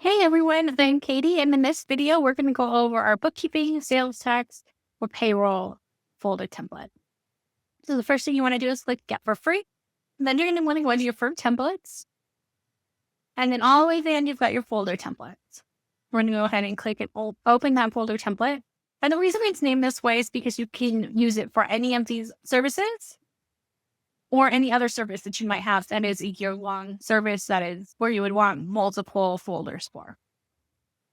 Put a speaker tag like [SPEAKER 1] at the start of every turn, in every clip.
[SPEAKER 1] Hey everyone, I'm Katie, and in this video, we're going to go over our bookkeeping, sales tax, or payroll folder template. So the first thing you want to do is click Get for Free. And then you're going to want to go into your firm templates. And then all the way to the end, you've got your folder templates. We're going to go ahead and click it, open that folder template. And the reason it's named this way is because you can use it for any of these services or any other service that you might have that is a year-long service that is where you would want multiple folders for.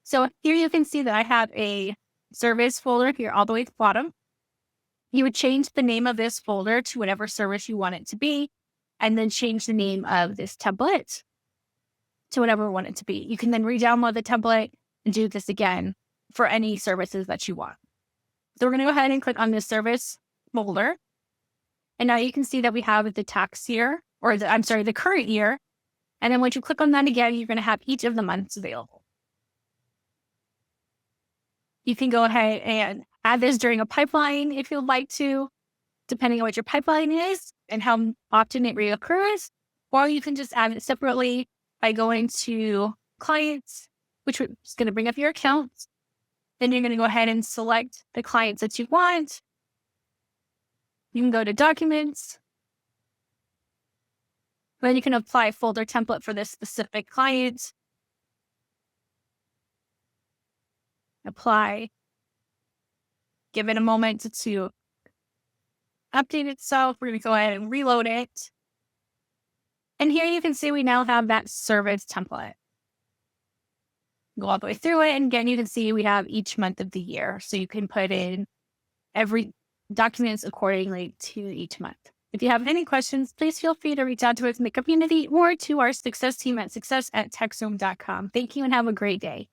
[SPEAKER 1] So here you can see that I have a service folder here all the way at the bottom. You would change the name of this folder to whatever service you want it to be, and then change the name of this template to whatever you want it to be. You can then re-download the template and do this again for any services that you want. So we're going to go ahead and click on this service folder. And now you can see that we have the tax year, or the current year. And then once you click on that again, you're going to have each of the months available. You can go ahead and add this during a pipeline if you'd like to, depending on what your pipeline is and how often it reoccurs. Or you can just add it separately by going to clients, which is going to bring up your accounts. Then you're going to go ahead and select the clients that you want. You can go to documents. Then you can apply a folder template for this specific client. Apply. Give it a moment to update itself. We're going to go ahead and reload it. And here you can see we now have that service template. Go all the way through it. And again, you can see we have each month of the year. So you can put in every documents accordingly to each month. If you have any questions, please feel free to reach out to us in the community or to our success team at success@taxdome.com. Thank you and have a great day.